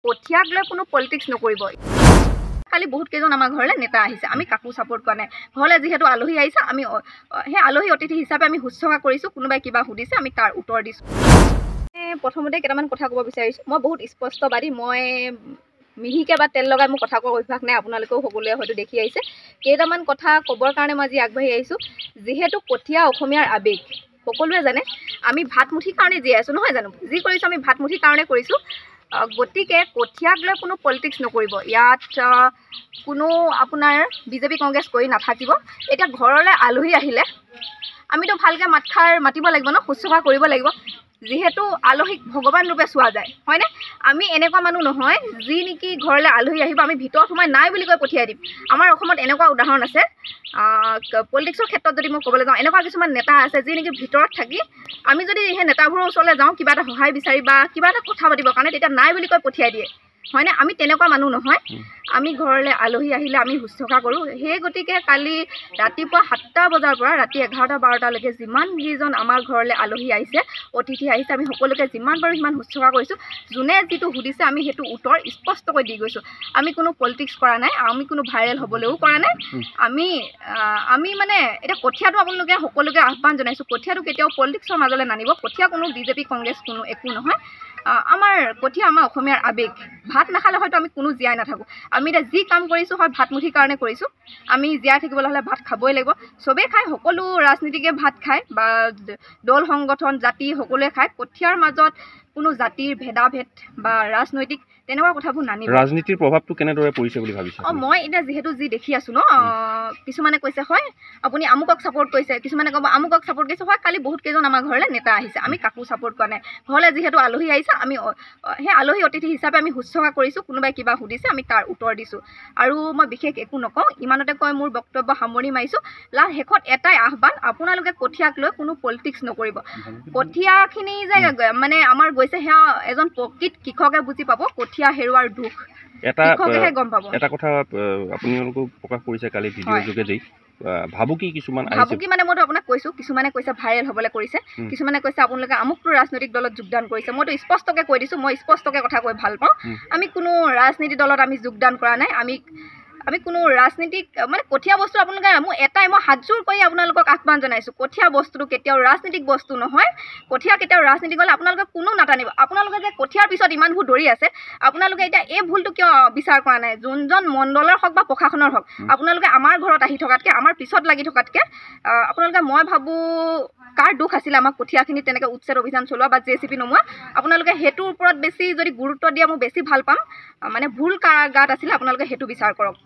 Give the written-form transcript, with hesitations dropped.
কঠিয়াক লৈ কোনো পলিটিক্স নকৰিব। কালি বহুত কেইজন আমাৰ ঘৰলৈ নেতা আহিছে, আমি কাকো ছাপোৰ্ট কৰা নাই। ঘৰলৈ যিহেতু আলহী আহিছে, আমি সেই আলহী অতিথি হিচাপে আমি শুশ্ৰূষা কৰিছোঁ। কোনোবাই কিবা সুধিছে, আমি তাৰ উত্তৰ দিছোঁ। প্ৰথমতে কেইটামান কথা ক'ব বিচাৰিছোঁ। মই বহুত স্পষ্টবাদী, মই মিহিকৈ বা তেল লগাই মোৰ কথা কোৱাৰ অভ্যাস নাই। আপোনালোকেও সকলোৱে হয়তো দেখি আহিছে। কেইটামান কথা ক'বৰ কাৰণে মই আজি আগবাঢ়ি আহিছোঁ। যিহেতু কঠীয়া অসমীয়াৰ আৱেগ, সকলোৱে জানে। আমি ভাতমুঠিৰ কাৰণে জীয়াই আছোঁ, নহয় জানো? যি কৰিছোঁ আমি ভাতমুঠিৰ কাৰণে কৰিছোঁ। গতিকে কঠীয়াক লৈ কোনো পলিটিক্স নকৰিব। ইয়াত কোনো আপোনাৰ বিজেপি কংগ্ৰেছ কৰি নাথাকিব। এতিয়া ঘৰলৈ আলহী আহিলে আমিতো ভালকৈ মাতিব লাগিব ন, শুশ্ৰূষা কৰিব লাগিব। যিহেতু আলহীক ভগৱান ৰূপে চোৱা যায়, হয়নে? আমি এনেকুৱা মানুহ নহয় যি নেকি ঘৰলৈ আলহী আহিব আমি ভিতৰত সোমাই নাই বুলি কৈ পঠিয়াই দিম। আমাৰ অসমত এনেকুৱা উদাহৰণ আছে, পলিটিক্সৰ ক্ষেত্ৰত যদি মই ক'বলৈ যাওঁ, এনেকুৱা কিছুমান নেতা আছে যি নেকি ভিতৰত থাকি আমি যদি সেই নেতাবোৰৰ ওচৰলৈ যাওঁ কিবা এটা সহায় বিচাৰি বা কিবা এটা কথা পাতিবৰ কাৰণে, তেতিয়া নাই বুলি কৈ পঠিয়াই দিয়ে, হয়নে? আমি তেনেকুৱা মানুহ নহয়। আমি ঘৰলৈ আলহী আহিলে আমি শুশ্ৰূষা কৰোঁ। সেই গতিকে কালি ৰাতিপুৱা 7টা বজাৰ পৰা ৰাতি 11-12টালৈকে যিমানকেইজন আমাৰ ঘৰলৈ আলহী আহিছে, অতিথি আহিছে, আমি সকলোকে যিমান পাৰোঁ সিমান শুশ্ৰূষা কৰিছোঁ। যোনে যিটো সুধিছে আমি সেইটো উত্তৰ স্পষ্টকৈ দি গৈছোঁ। আমি কোনো পলিটিক্স কৰা নাই, আমি কোনো ভাইৰেল হ'বলৈও কৰা নাই। আমি মানে এতিয়া কঠীয়াটো আপোনালোকে সকলোকে আহ্বান জনাইছোঁ, কঠীয়াটো কেতিয়াও পলিটিক্সৰ মাজলৈ নানিব। কঠীয়া কোনো বিজেপি কংগ্ৰেছ কোনো একো নহয়। আমাৰ কঠীয়া আমাৰ অসমীয়াৰ আৱেগ। ভাত নাখালে হয়তো আমি কোনো জীয়াই নাথাকোঁ। আমি এতিয়া যি কাম কৰিছোঁ হয় ভাতমুঠিৰ কাৰণে কৰিছোঁ। আমি জীয়াই থাকিবলৈ হ'লে ভাত খাবই লাগিব। চবেই খায়, সকলো ৰাজনীতিকে ভাত খায় বা দল সংগঠন জাতি সকলোৱে খায়। কঠীয়াৰ মাজত কোনো জাতিৰ ভেদাভেদ বা ৰাজনৈতিক তেনেকুৱা কথাবোৰ নানিব। ৰাজনীতিৰ প্ৰভাৱটো কেনেদৰে পৰিছে বুলি ভাবিছে? মই এতিয়া যিহেতু যি দেখি আছোঁ ন, কিছুমানে কৈছে হয় আপুনি আমুকক ছাপোৰ্ট কৰিছে, কিছুমানে ক'ব আমুকক ছাপোৰ্ট কৰিছে। হয়, কালি বহুত কেইজন আমাৰ ঘৰলৈ নেতা আহিছে, আমি কাকো ছাপোৰ্ট কৰা নাই। ঘৰলৈ যিহেতু আলহী আহিছে, আমি সেই আলহী অতিথি হিচাপে আমি শুশ্ৰূষা কৰিছোঁ। কোনোবাই কিবা সুধিছে, আমি তাৰ উত্তৰ দিছোঁ। আৰু মই বিশেষ একো নকওঁ, ইমানতে কৈ মোৰ বক্তব্য সামৰি মাৰিছোঁ। শেষত এটাই আহ্বান, আপোনালোকে কঠীয়াক লৈ কোনো পলিটিক্স নকৰিব। কঠীয়াখিনি যে মানে আমাৰ গৈছে, সেয়া এজন প্ৰকৃত কৃষকে বুজি পাব। কঠীয়া হেৰুৱাৰ দুখ কৃষকেহে গম পাব। এটা কথা আপোনালোকেও প্ৰকাশ কৰিছে কালি ভিডিঅ'ৰ যোগেদি, ভাবুকি কিছুমান ভাবুকি মানে মইতো আপোনাক কৈছোঁ, কিছুমানে কৈছে ভাইৰেল হ'বলৈ কৰিছে, কিছুমানে কৈছে আপোনালোকে আমুকটো ৰাজনৈতিক দলত যোগদান কৰিছে। মইতো স্পষ্টকৈ কৈ দিছোঁ, মই স্পষ্টকৈ কথা কৈ ভাল পাওঁ। আমি কোনো ৰাজনীতি দলত আমি যোগদান কৰা নাই। আমি কোনো ৰাজনীতিক মানে কঠীয়া বস্তু আপোনালোকে মই হাতযোৰ কৰি আপোনালোকক আহ্বান জনাইছোঁ। কঠীয়া বস্তুটো কেতিয়াও ৰাজনীতিক বস্তু নহয়। কঠীয়া কেতিয়াও ৰাজনীতি হ'লে আপোনালোকে কোনো নাটানিব। আপোনালোকে যে কঠীয়াৰ পিছত ইমানবোৰ দৌৰি আছে, আপোনালোকে এতিয়া এই ভুলটো কিয় বিচাৰ কৰা নাই? যোনজন মণ্ডলৰ হওক বা প্ৰশাসনৰ হওক, আপোনালোকে আমাৰ ঘৰত আহি থকাতকৈ, আমাৰ পিছত লাগি থকাতকৈ আপোনালোকে, মই ভাবোঁ কাৰ দুখ আছিলে আমাক কঠীয়াখিনি তেনেকৈ উচ্ছেদ অভিযান চলোৱা বা JCB নমোৱা, আপোনালোকে সেইটোৰ ওপৰত বেছি যদি গুৰুত্ব দিয়ে মই বেছি ভাল পাম। মানে ভুল কাৰ গাত আছিলে আপোনালোকে সেইটো বিচাৰ কৰক।